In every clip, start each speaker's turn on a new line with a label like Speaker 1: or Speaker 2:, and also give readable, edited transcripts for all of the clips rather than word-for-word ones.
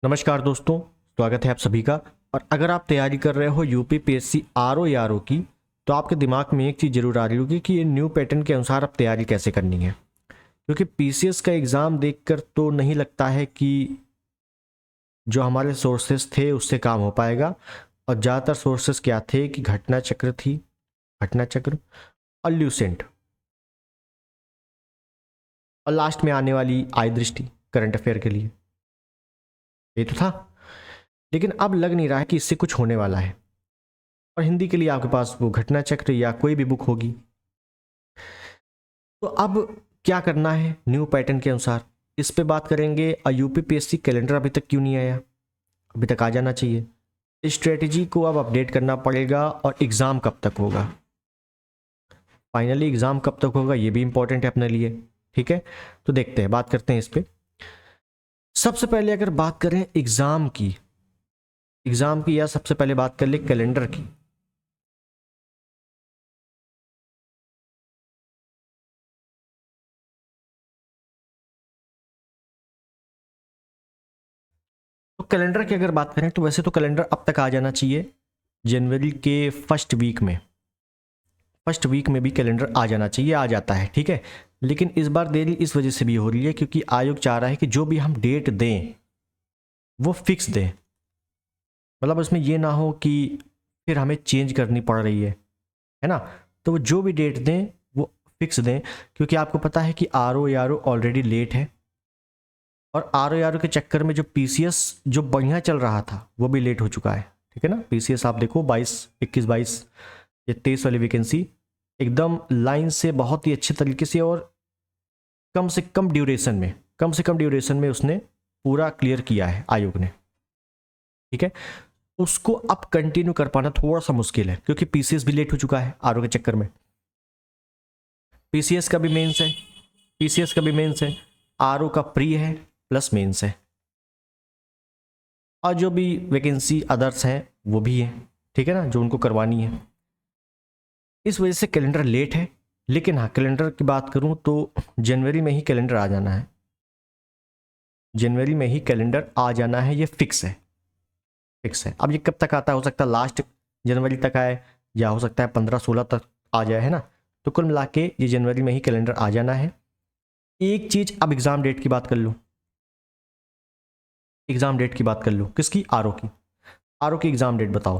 Speaker 1: नमस्कार दोस्तों, स्वागत है आप सभी का। और अगर आप तैयारी कर रहे हो यूपी पीएससी आरओ या आरओ की, तो आपके दिमाग में एक चीज़ जरूर आ रही होगी कि ये न्यू पैटर्न के अनुसार आप तैयारी कैसे करनी है। क्योंकि पीसीएस का एग्ज़ाम देखकर तो नहीं लगता है कि जो हमारे सोर्सेस थे उससे काम हो पाएगा। और ज़्यादातर सोर्सेस क्या थे कि घटना चक्र थी, घटना चक्र और ल्यूसेंट, और लास्ट में आने वाली आई दृष्टि करंट अफेयर के लिए, ये तो था। लेकिन अब लग नहीं रहा है कि इससे कुछ होने वाला है। और हिंदी के लिए आपके पास वो घटना चक्र या कोई भी बुक होगी। तो अब क्या करना है न्यू पैटर्न के अनुसार, इस पे बात करेंगे। यूपीपीएससी कैलेंडर अभी तक क्यों नहीं आया, अभी तक आ जाना चाहिए। स्ट्रेटजी को अब अपडेट करना पड़ेगा। और एग्ज़ाम कब तक होगा, फाइनली एग्ज़ाम कब तक होगा, ये भी इंपॉर्टेंट है अपने लिए। ठीक है, तो देखते हैं, बात करते हैं इस पे। सबसे पहले अगर बात करें एग्ज़ाम की या सबसे पहले बात कर ले कैलेंडर की। तो कैलेंडर की अगर बात करें तो वैसे तो कैलेंडर अब तक आ जाना चाहिए, जनवरी के फर्स्ट वीक में भी कैलेंडर आ जाना चाहिए, आ जाता है। ठीक है, लेकिन इस बार देरी इस वजह से भी हो रही है क्योंकि आयोग चाह रहा है कि जो भी हम डेट दें वो फिक्स दें। मतलब उसमें ये ना हो कि फिर हमें चेंज करनी पड़ रही है ना। तो वो जो भी डेट दें वो फिक्स दें, क्योंकि आपको पता है कि आरओ यारो ऑलरेडी लेट है। और आरओ यारो के चक्कर में जो पीसीएस जो बढ़िया चल रहा था वो भी लेट हो चुका है। ठीक है ना, पीसीएस आप देखो 21 ये 23 वाली वैकेंसी एकदम लाइन से बहुत ही अच्छे तरीके से और कम से कम ड्यूरेशन में उसने पूरा क्लियर किया है आयोग ने। ठीक है, उसको अब कंटिन्यू कर पाना थोड़ा सा मुश्किल है क्योंकि पीसीएस भी लेट हो चुका है आरओ के चक्कर में। पीसीएस का भी मेंस है, आरओ का प्री है प्लस मेंस है, और जो भी वैकेंसी अदर्स हैं वो भी है। ठीक है ना, जो उनको करवानी है। इस वजह से कैलेंडर लेट है। लेकिन हाँ, कैलेंडर की बात करूं तो जनवरी में ही कैलेंडर आ जाना है, जनवरी में ही कैलेंडर आ जाना है, ये फिक्स है। अब ये कब तक आता है, हो सकता है लास्ट जनवरी तक आए या हो सकता है 15-16 तक आ जाए, है ना। तो कुल मिला के ये जनवरी में ही कैलेंडर आ जाना है। एक चीज, अब एग्जाम डेट की बात कर लो, किसकी, आरओ की एग्जाम डेट बताओ।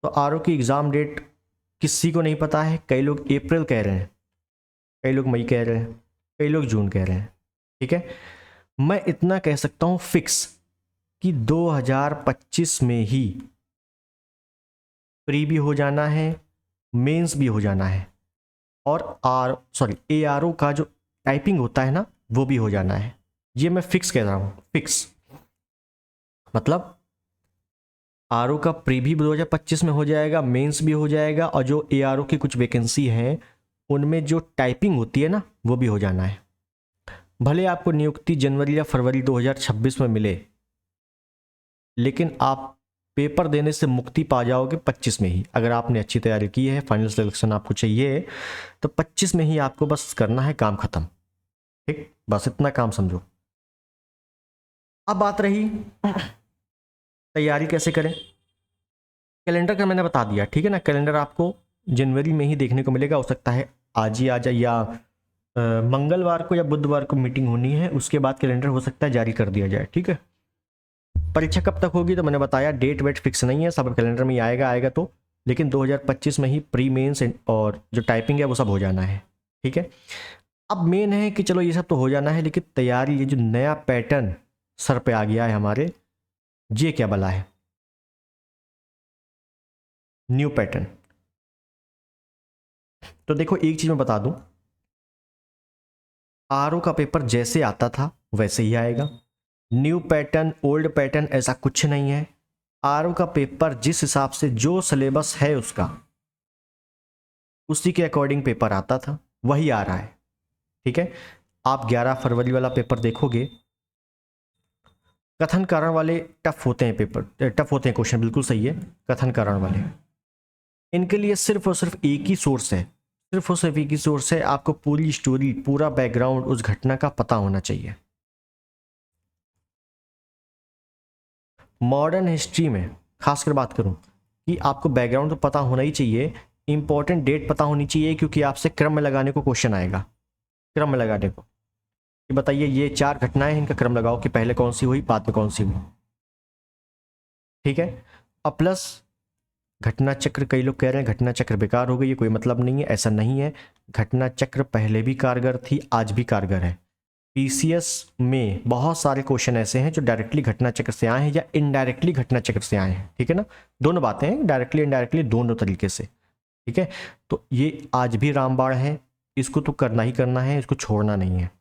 Speaker 1: तो आरओ की एग्जाम डेट किसी को नहीं पता है। कई लोग अप्रैल कह रहे हैं, कई लोग मई कह रहे हैं, कई लोग जून कह रहे हैं। ठीक है, मैं इतना कह सकता हूं फिक्स कि 2025 में ही प्री भी हो जाना है, मेंस भी हो जाना है, और एआरओ का जो टाइपिंग होता है ना वो भी हो जाना है। ये मैं फिक्स कह रहा हूं, फिक्स मतलब आरओ का प्री भी 2025 में हो जाएगा, मेंस भी हो जाएगा, और जो एआरओ की कुछ वैकेंसी हैं उनमें जो टाइपिंग होती है ना वो भी हो जाना है। भले आपको नियुक्ति जनवरी या फरवरी 2026 में मिले, लेकिन आप पेपर देने से मुक्ति पा जाओगे 25 में ही। अगर आपने अच्छी तैयारी की है, फाइनल सिलेक्शन आपको चाहिए, तो 25 में ही आपको बस करना है, काम खत्म। ठीक, बस इतना काम समझो। अब बात रही तैयारी कैसे करें। कैलेंडर का मैंने बता दिया, ठीक है ना। कैलेंडर आपको जनवरी में ही देखने को मिलेगा। हो सकता है आज ही आ जाए या मंगलवार को या बुधवार को मीटिंग होनी है, उसके बाद कैलेंडर हो सकता है जारी कर दिया जाए। ठीक है, परीक्षा कब तक होगी तो मैंने बताया डेट वेट फिक्स नहीं है, सब कैलेंडर में ही आएगा तो। लेकिन 2025 में ही प्री मेंस और जो टाइपिंग है वो सब हो जाना है। ठीक है, अब मेन है कि चलो ये सब तो हो जाना है, लेकिन तैयारी, ये जो नया पैटर्न सर पे आ गया है हमारे, ये क्या बला है, न्यू पैटर्न। तो देखो एक चीज मैं बता दूं, आरओ का पेपर जैसे आता था वैसे ही आएगा। न्यू पैटर्न ओल्ड पैटर्न ऐसा कुछ नहीं है। आरओ का पेपर जिस हिसाब से जो सिलेबस है उसका, उसी के अकॉर्डिंग पेपर आता था, वही आ रहा है। ठीक है, आप 11 फरवरी वाला पेपर देखोगे, कथन कारण वाले टफ होते हैं, पेपर टफ होते हैं, क्वेश्चन बिल्कुल सही है। कथन कारण वाले, इनके लिए सिर्फ और सिर्फ एक ही सोर्स है, आपको पूरी स्टोरी, पूरा बैकग्राउंड उस घटना का पता होना चाहिए। मॉडर्न हिस्ट्री में खासकर बात करूं कि आपको बैकग्राउंड तो पता होना ही चाहिए, इंपॉर्टेंट डेट पता होनी चाहिए, क्योंकि आपसे क्रम में लगाने को क्वेश्चन आएगा। क्रम में लगाने को कि बताइए ये 4 घटनाएं हैं, इनका क्रम लगाओ कि पहले कौन सी हुई बाद में कौन सी हुई। ठीक है। और प्लस घटना चक्र, कई लोग कह रहे हैं घटना चक्र बेकार हो गई है, कोई मतलब नहीं है, ऐसा नहीं है। घटना चक्र पहले भी कारगर थी, आज भी कारगर है। पीसीएस में बहुत सारे क्वेश्चन ऐसे हैं जो डायरेक्टली घटना चक्र से आए हैं या इनडायरेक्टली घटना चक्र से आए हैं। ठीक है ना, दोनों बातें हैं, डायरेक्टली इनडायरेक्टली दोनों तरीके से। ठीक है, तो ये आज भी रामबाण है, इसको तो करना ही करना है, इसको छोड़ना नहीं है।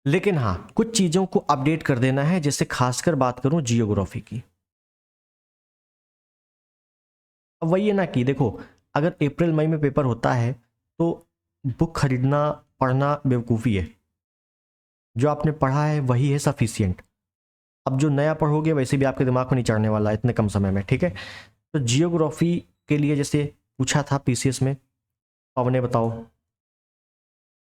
Speaker 1: लेकिन हाँ, कुछ चीजों को अपडेट कर देना है, जैसे खासकर बात करूं जियोग्राफी की। अब वही है ना कि देखो, अगर अप्रैल मई में पेपर होता है तो बुक खरीदना पढ़ना बेवकूफ़ी है। जो आपने पढ़ा है वही है सफिशियंट। अब जो नया पढ़ोगे वैसे भी आपके दिमाग में नहीं चढ़ने वाला है इतने कम समय में। ठीक है, तो जियोग्राफी के लिए जैसे पूछा था पीसीएस में, पवने बताओ।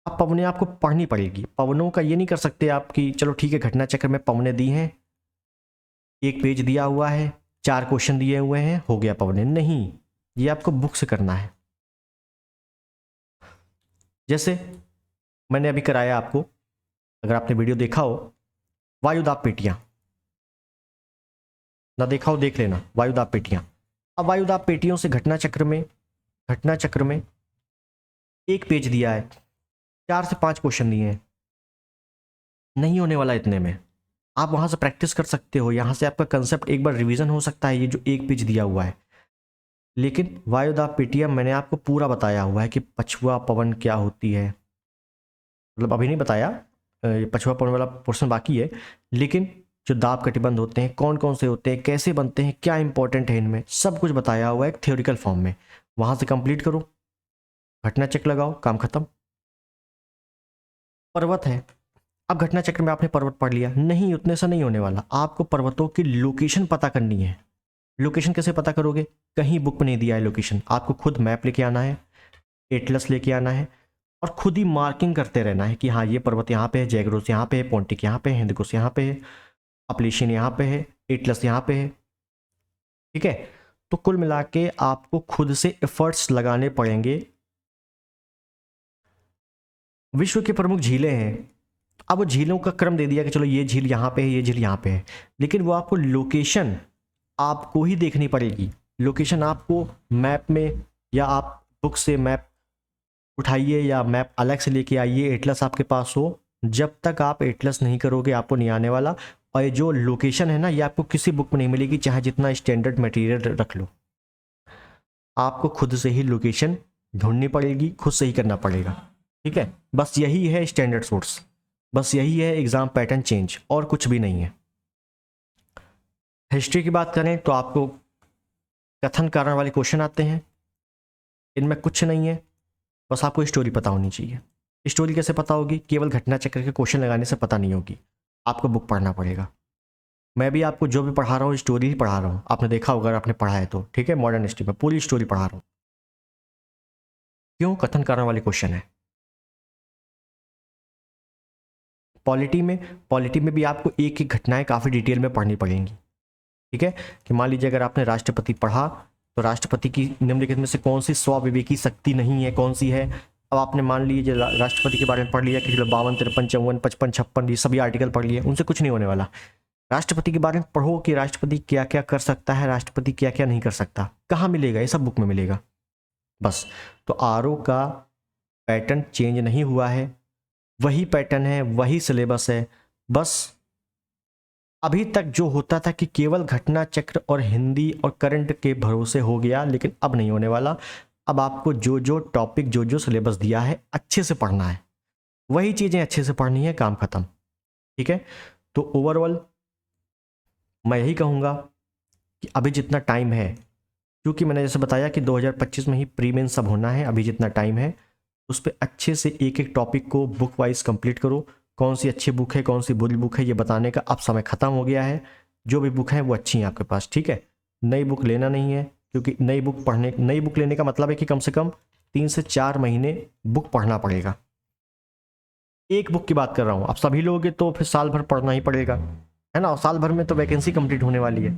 Speaker 1: अब पवने आपको पढ़नी पड़ेगी। पवनों का ये नहीं कर सकते आप कि चलो ठीक है घटना चक्र में पवने दी हैं, एक पेज दिया हुआ है, 4 क्वेश्चन दिए हुए हैं, हो गया पवने। नहीं, ये आपको बुक से करना है। जैसे मैंने अभी कराया आपको, अगर आपने वीडियो देखा हो, वायुदाब पेटियां, ना देखा हो देख लेना, वायुदाब पेटियां। अब वायुदाब पेटियों से घटना चक्र में एक पेज दिया है, 4 से 5 क्वेश्चन दिए हैं, नहीं होने वाला इतने में। आप वहां से प्रैक्टिस कर सकते हो, यहां से आपका कंसेप्ट एक बार रिवीजन हो सकता है, ये जो एक पेज दिया हुआ है। लेकिन वायुदाब पेटियां मैंने आपको पूरा बताया हुआ है कि पछुआ पवन क्या होती है, मतलब अभी नहीं बताया, ये पछुआ पवन वाला पोर्शन बाकी है। लेकिन जो दाब कटिबंध होते हैं, कौन कौन से होते हैं, कैसे बनते हैं, क्या इंपॉर्टेंट है इनमें, सब कुछ बताया हुआ है एक थ्योरिकल फॉर्म में। वहां से कंप्लीट करो, घटना चक्र लगाओ, काम खत्म। पर्वत है, अब घटना चक्र में आपने पर्वत पढ़ लिया, नहीं उतने से नहीं होने वाला, आपको पर्वतों की लोकेशन पता करनी है। लोकेशन कैसे पता करोगे, कहीं बुक में नहीं दिया है लोकेशन, आपको खुद मैप लेके आना है, एटलस लेके आना है, और खुद ही मार्किंग करते रहना है कि हाँ ये पर्वत यहाँ पे है, जैग्रोस यहाँ पे है, पोंटिक यहाँ पे है, हिंदकुश यहाँ पे है, अपलेशियन यहाँ पे है, एटलस यहाँ पे है। ठीक है, तो कुल मिला के आपको खुद से एफर्ट्स लगाने पड़ेंगे। विश्व की प्रमुख झीलें हैं, अब वो झीलों का क्रम दे दिया कि चलो ये झील यहाँ पे है, ये झील यहाँ पे है, लेकिन वो आपको लोकेशन आपको ही देखनी पड़ेगी। लोकेशन आपको मैप में, या आप बुक से मैप उठाइए या मैप अलग से लेके आइए, एटलस आपके पास हो, जब तक आप एटलस नहीं करोगे आपको नहीं आने वाला। और ये जो लोकेशन है ना, ये आपको किसी बुक में नहीं मिलेगी, चाहे जितना स्टैंडर्ड मटेरियल रख लो, आपको खुद से ही लोकेशन ढूंढनी पड़ेगी, खुद से ही करना पड़ेगा। ठीक है, बस यही है स्टैंडर्ड सोर्स, बस यही है एग्जाम पैटर्न चेंज, और कुछ भी नहीं है। हिस्ट्री की बात करें तो आपको कथन कारण वाले क्वेश्चन आते हैं, इनमें कुछ नहीं है, बस आपको स्टोरी पता होनी चाहिए। स्टोरी कैसे पता होगी, केवल घटना चक्र के क्वेश्चन लगाने से पता नहीं होगी, आपको बुक पढ़ना पड़ेगा। मैं भी आपको जो भी पढ़ा रहा हूँ स्टोरी ही पढ़ा रहा हूँ, आपने देखा होगा अगर आपने पढ़ा है तो। ठीक है, मॉडर्न हिस्ट्री में पूरी स्टोरी पढ़ा रहा हूँ। क्यों, कथन कारण वाले क्वेश्चन है। पॉलिटी में भी आपको एक एक घटनाएं काफ़ी डिटेल में पढ़नी पड़ेंगी। ठीक है, कि मान लीजिए अगर आपने राष्ट्रपति पढ़ा तो राष्ट्रपति की निम्नलिखित में से कौन सी स्वाविवेकी शक्ति नहीं है, कौन सी है। अब आपने मान लीजिए राष्ट्रपति के बारे में पढ़ लिया कि 52, 53, 54, 55, 56, ये सभी आर्टिकल पढ़ लिए, उनसे कुछ नहीं होने वाला। राष्ट्रपति के बारे में पढ़ो कि राष्ट्रपति क्या क्या कर सकता है, राष्ट्रपति क्या क्या नहीं कर सकता, कहाँ मिलेगा, ये सब बुक में मिलेगा बस। तो आरओ का पैटर्न चेंज नहीं हुआ है, वही पैटर्न है, वही सिलेबस है। बस अभी तक जो होता था कि केवल घटना चक्र और हिंदी और करंट के भरोसे हो गया, लेकिन अब नहीं होने वाला। अब आपको जो जो टॉपिक, जो जो सिलेबस दिया है अच्छे से पढ़ना है, वही चीज़ें अच्छे से पढ़नी है, काम खत्म। ठीक है, तो ओवरऑल मैं यही कहूँगा कि अभी जितना टाइम है, क्योंकि मैंने जैसे बताया कि 2025 में ही प्री मेन सब होना है, अभी जितना टाइम है उस पर अच्छे से एक एक टॉपिक को बुक वाइज कंप्लीट करो। कौन सी अच्छी बुक है, कौन सी बुरी बुक है, ये बताने का अब समय ख़त्म हो गया है। जो भी बुक है वो अच्छी है आपके पास। ठीक है, नई बुक लेना नहीं है, क्योंकि नई बुक लेने का मतलब है कि कम से कम 3 से 4 महीने बुक पढ़ना पड़ेगा। एक बुक की बात कर रहा हूँ, आप सभी लोगे तो फिर साल भर पढ़ना ही पड़ेगा। है ना, और साल भर में तो वैकेंसी कंप्लीट होने वाली है,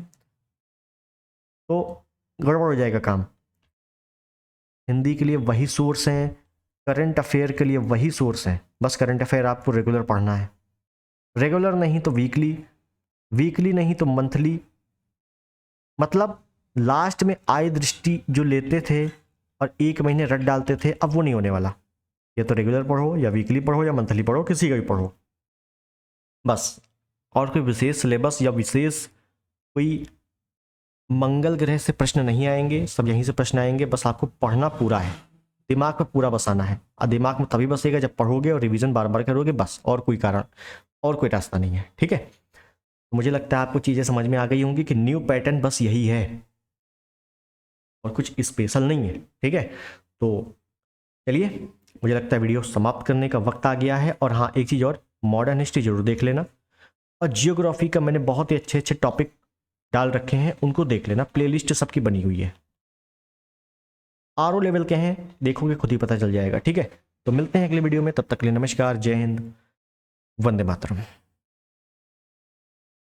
Speaker 1: तो गड़बड़ हो जाएगा काम। हिंदी के लिए वही सोर्स हैं, करंट अफेयर के लिए वही सोर्स हैं, बस करंट अफेयर आपको रेगुलर पढ़ना है, रेगुलर नहीं तो वीकली, वीकली नहीं तो मंथली। मतलब लास्ट में आय दृष्टि जो लेते थे और एक महीने रट डालते थे, अब वो नहीं होने वाला। या तो रेगुलर पढ़ो या वीकली पढ़ो या मंथली पढ़ो, किसी का भी पढ़ो बस। और कोई विशेष सिलेबस या विशेष कोई मंगल ग्रह से प्रश्न नहीं आएंगे, सब यहीं से प्रश्न आएंगे, बस आपको पढ़ना पूरा है, दिमाग में पूरा बसाना है। और दिमाग में तभी बसेगा जब पढ़ोगे और रिवीजन बार बार करोगे, बस। और कोई कारण और कोई रास्ता नहीं है, ठीक है। तो मुझे लगता है आपको चीज़ें समझ में आ गई होंगी कि न्यू पैटर्न बस यही है और कुछ स्पेशल नहीं है, ठीक है। तो चलिए, मुझे लगता है वीडियो समाप्त करने का वक्त आ गया है। और हाँ, एक चीज़ और, मॉडर्न हिस्ट्री जरूर देख लेना, और जियोग्राफी का मैंने बहुत ही अच्छे अच्छे टॉपिक डाल रखे हैं, उनको देख लेना, प्लेलिस्ट सबकी बनी हुई है। आरओ लेवल के हैं, देखोगे खुद ही पता चल जाएगा, ठीक है। तो मिलते हैं अगले वीडियो में, तब तक के लिए नमस्कार, जय हिंद, वंदे मातरम।